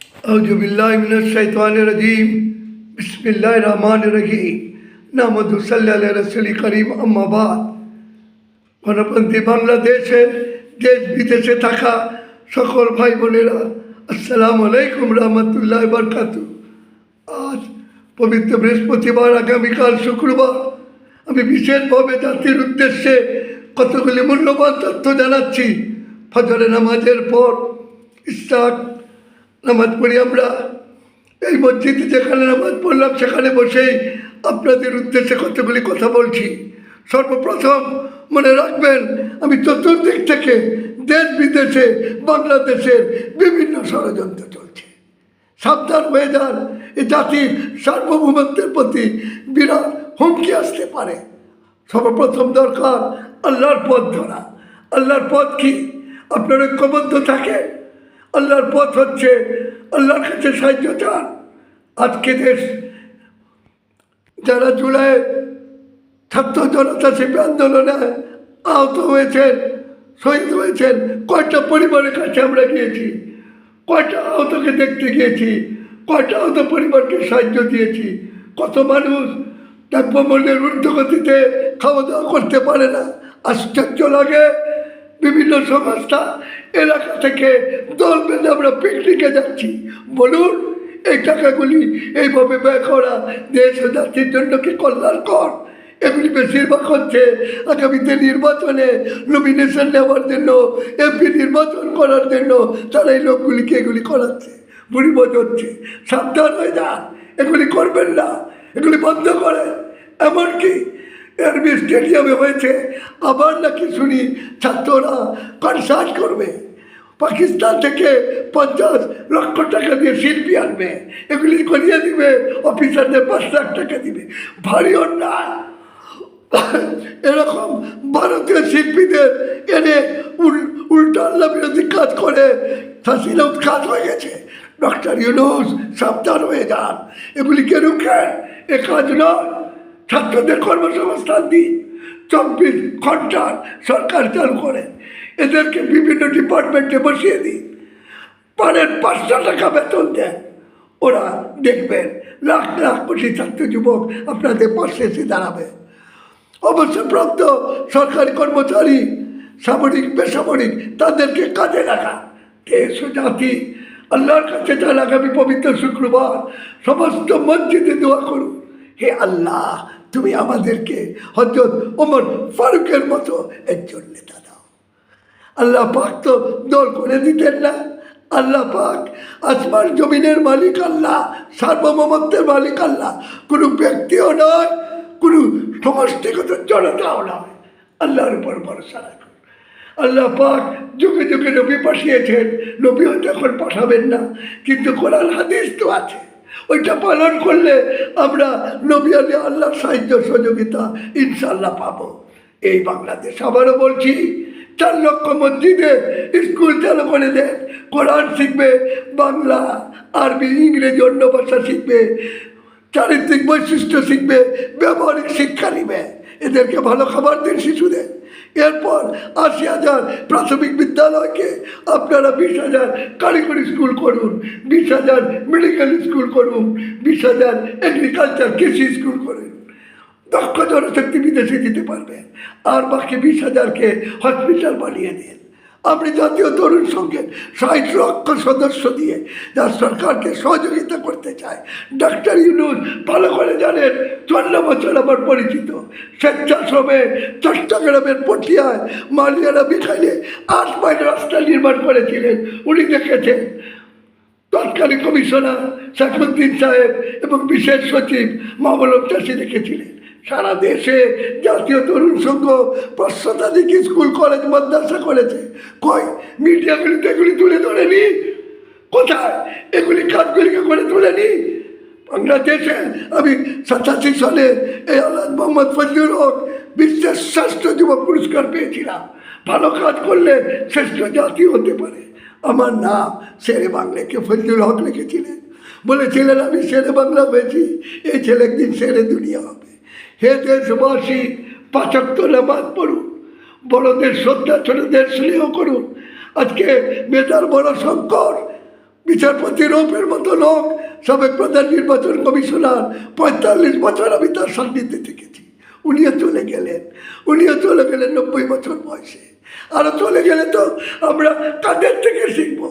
औज़ुबिल्लाहि मिनश्शैतानिर्रजीम बिस्मिल्लाहिर्रहमानिर्रहीम नाहमदुहु सल्लल्लाहु अलैहि रसूल करीम अम्मा बाद। গণপন্থী বাংলাদেশের দেশ বিদেশে থাকা সকল ভাই বোনেরা, আসসালামু আলাইকুম রহমতুল্লাহ বরকাতু। আজ পবিত্র বৃহস্পতিবার, আগামীকাল শুক্রবার, আমি বিশেষভাবে জাতির উদ্দেশ্যে কতগুলি মূল্যবান তথ্য জানাচ্ছি। ফজরের নামাজের পর ইশরাক নামাজ পড়ি আমরা। এই মসজিদে যেখানে নামাজ পড়লাম সেখানে বসেই আপনাদের উদ্দেশ্যে কতগুলি কথা বলছি। সর্বপ্রথম মনে রাখবেন, আমি চতুর্দিক থেকে দেশ বিদেশে বাংলাদেশের বিভিন্ন ষড়যন্ত্র চলছে। সাবধান হয়ে যান, এই জাতির সার্বভৌমত্বের প্রতি বিরাট হুমকি আসতে পারে। সর্বপ্রথম দরকার আল্লাহর পথ ধরা। আল্লাহর পথ কি? আপনার ঐক্যবদ্ধ থাকে। আল্লাহর পথ হচ্ছে আল্লাহর কাছে সাহায্য চান। আজকে দেশ যারা জুলাই ছাত্র জনতা শিবির আন্দোলনে আহত হয়েছেন, শহীদ হয়েছেন, কয়টা পরিবারের কাছে আমরা গিয়েছি, কয়টা আহতকে দেখতে গিয়েছি, কয়টা আহত পরিবারকে সাহায্য দিয়েছি। কত মানুষ দ্রব্যমূল্যের ঊর্ধ্বগতিতে খাওয়া দাওয়া করতে পারে না। আশ্চর্য লাগে, বিভিন্ন সংস্থা এলাকা থেকে দল বেঁধে আমরা পিকনিকে যাচ্ছি। বলুন, এই টাকাগুলি এইভাবে ব্যয় করা দেশ ও জাতির জন্য কি কল্যাণকর? এগুলি বেশিরভাগ হচ্ছে আগামীতে নির্বাচনে নমিনেশন নেওয়ার জন্য, এমপি নির্বাচন করার জন্য তারা এই লোকগুলিকে এগুলি করাচ্ছে, বুড়ি বোঝাচ্ছে। সাবধান হয়ে যান, এগুলি করবেন না, এগুলি বন্ধ করে। এমনকি আর্মি স্টেডিয়ামে হয়েছে, আবার নাকি শুনি ছাত্ররা কনসার্ট করবে, পাকিস্তান থেকে 50 লক্ষ টাকা দিয়ে শিল্পী আনবে, এগুলি করিয়ে দিবে, অফিসারদের 5 লাখ টাকা দিবে। ভারী অন্যায়। এরকম ভারতীয় শিল্পীদের এনে উল্টো আল্লাহ বিরোধী কাজ করে হাসিনা উৎখাত হয়ে গেছে। ডক্টর ইউনূস, সাবধান হয়ে যান, এগুলিকে রুখেন। এ কাজ নয়। ছাত্রদের কর্মসংস্থান দিন, 24 ঘন্টার সরকার চালু করেন, এদেরকে বিভিন্ন ডিপার্টমেন্টে বসিয়ে দিন, পারেন 500 টাকা বেতন দেন। ওরা দেখবেন লাখ লাখ কোটি ছাত্র যুবক আপনাদের পাশে এসে দাঁড়াবে। অবসরপ্রাপ্ত সরকারি কর্মচারী, সামরিক বেসামরিক, তাদেরকে কাজে লাগা। দেশ ও জাতি আল্লাহর কাছে চান। আগামী পবিত্র শুক্রবার সমস্ত মসজিদে দোয়া করুন, হে আল্লাহ, তুমি আমাদেরকে হযরত ওমর ফারুকের মতো একজন নেতা দাও। আল্লাহ পাক তো দল করে দিতেন না। আল্লাহ পাক আসমান জমিনের মালিক আল্লাহ, সার্বভৌমত্বের মালিক আল্লাহ। কোনো ব্যক্তিও নয়, কোনো সমষ্টিগত জনতাও নয়। আল্লাহর উপর ভরসা রাখুন। আল্লাহ পাক যুগে যুগে নবী পাঠিয়েছেন, নবী হয়তো এখন পাঠাবেন না, কিন্তু কোরআন হাদিস তো আছে। ওইটা পালন করলে আমরা নবী আল্লাহর সাহায্য সহযোগিতা ইনশাল্লাহ পাবো। এই বাংলাদেশ, আবারও বলছি, 4 লক্ষ মসজিদে স্কুল চালু করে দেন। কোরআন শিখবে, বাংলা, আরবি, ইংরেজি, অন্য ভাষা শিখবে, চারিত্রিক বৈশিষ্ট্য শিখবে, ব্যবহারিক শিক্ষা নিবে। এদেরকে ভালো খাবার দিন শিশুদের। এরপর 80,000 প্রাথমিক বিদ্যালয়কে আপনারা 20,000 কারিগরি স্কুল করুন, 20,000 মেডিকেল স্কুল করুন, 20,000 এগ্রিকালচার কৃষি স্কুল করুন। দক্ষ জনশক্তি বিদেশে দিতে পারবে। আর বাকি 20,000কে হসপিটাল বানিয়ে দিন। আপনি জাতীয় তরুণ সংঘের 60 লক্ষ সদস্য দিয়ে যার সরকারকে সহযোগিতা করতে চায়। ডক্টর ইউনূস ভালো করে জানেন, 14 বছর আমার পরিচিত। স্বেচ্ছাশ্রমে চট্টগ্রামের পটিয়ায় মালিয়ারা বিখাইলে 8 মাইল রাস্তা নির্মাণ করেছিলেন, উনি দেখেছেন। তৎকালীন কমিশনার সাইফুদ্দিন সাহেব এবং বিশেষ সচিব মামলক চাষি দেখেছিলেন। সারা দেশে জাতীয় তরুণ সংঘ 5 শতাধিক স্কুল, কলেজ, মাদ্রাসা করেছে। কই মিডিয়াগুলিতে এগুলি তুলে ধরেনি? কোথায় এগুলি কাজগুলিকে করে তুলেনি? বাংলাদেশে আমি 87 সালে এই আলাদ মোহাম্মদ ফজলুল হক বিশ্বের শ্রেষ্ঠ যুবক পুরস্কার পেয়েছিলাম। ভালো কাজ করলে শ্রেষ্ঠ জাতি হতে পারে। আমার নাম শেরে বাংলাকে ফজলুল হক লিখেছিলেন, বলেছিলেন আমি শেরে বাংলা হয়েছি, এই ছেলে একদিন শেরে দুনিয়া হবে। হে দেশবাসী, 5 ওয়াক্ত নামাজ পড়ুন, বড়দের শ্রদ্ধা, ছোটদের স্নেহ করুন। আজকে মেধার বড় সংকট, বিচারপতি রৌফের মতো লোক, সাবেক প্রধান নির্বাচন কমিশনার, 45 বছর আমি তার সান্নিধ্যে থেকেছি। উনিও চলে গেলেন 90 বছর বয়সে। আরও চলে গেলে তো আমরা কাদের থেকে শিখব?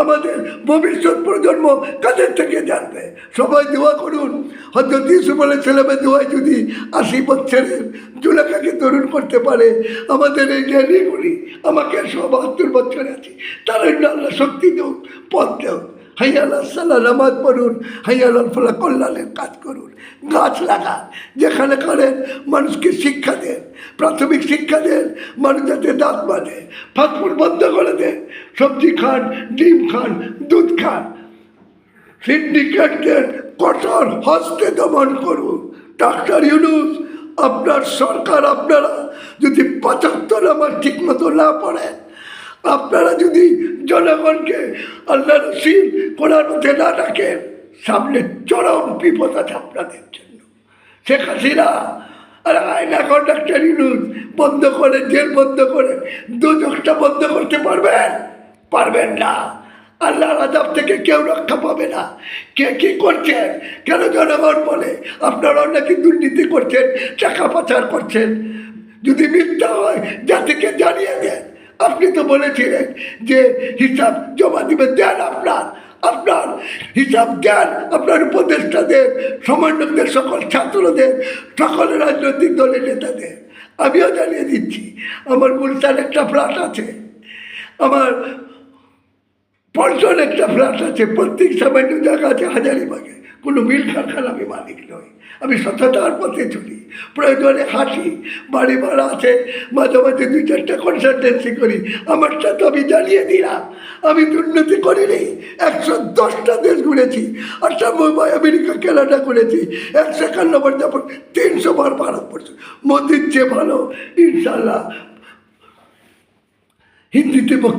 আমাদের ভবিষ্যৎ প্রজন্ম কাদের থেকে জানবে? সবাই দোয়া করুন, হযরত ইউসুফ আলাইহিস সালামের দোয়ায় যদি 80 বছরের জুলেখাকে তরুণ করতে পারে, আমাদের এই জ্ঞানীগুলি, আমাকে 72 বছরে আছি, তার জন্য আল্লাহ শক্তি দেও, পথ দেও। হাইয়াল সালা, নামাজ পড়ুন, হাইয়াল ফলা, কল্যাণের কাজ করুন, গাছ লাগান, যেখানে করেন মানুষকে শিক্ষা দেন, প্রাথমিক শিক্ষা দেন, মানুষ যাতে দাঁত বাঁধে, ফাস্টফুড বন্ধ করে দেন, সবজি খান, ডিম খান, দুধ খান, সিন্ডিকেটদের কঠোর হস্তে দমন করুন। ডক্টর ইউনূস, আপনার সরকার, আপনারা যদি 75 নামাজ ঠিক মতো না পড়েন, আপনারা যদি জনগণকে আল্লাহ রসিল কোরআন মধ্যে না রাখেন, সামনে চরম বিপদ আছে আপনাদের জন্য। শেখ হাসিনা আর আয়না ডক্টর ইউনূস বন্ধ করে, জেল বন্ধ করে দোজখটা বন্ধ করতে পারবেন না। আল্লাহর আযাব থেকে কেউ রক্ষা পাবে না। কে কি করছেন? কেন জনগণ বলে আপনারা নাকি দুর্নীতি করছেন, টাকা পাচার করছেন? যদি মিথ্যা হয় জাতিকে জানিয়ে দেন। আপনি তো বলেছিলেন যে হিসাব জমা দিবেন, দেন, আপনার হিসাব দেন, আপনার উপদেষ্টাদের, সমন্বয়কদের, সকল ছাত্রদের, সকল রাজনৈতিক দলের নেতাদের। আমিও জানিয়ে দিচ্ছি, আমার গুলশান একটা ফ্ল্যাট আছে, আমার পল্টন একটা ফ্ল্যাট আছে, প্রত্যেক সামান্য জায়গা আছে হাজারিবাগে। কোনো মিল কারখানা আমি মালিক নই, আমি সততার পথে চলি, প্রয়োজনে হাঁটি, বাড়ি ভাড়া আছে, মাঝে মাঝে 2-4টা কনসালটেন্সি করি। আমারটা তো আমি জানিয়ে দিলাম, আমি দুর্নীতি করিনি। 110টা দেশ ঘুরেছি, 98 আমেরিকা, কানাডা করেছি, 151 বার যাপন, 300 বার ভারতবর্ষ। মোদির চেয়ে ভালো ইনশাল্লাহ হিন্দিতে বক্তব্য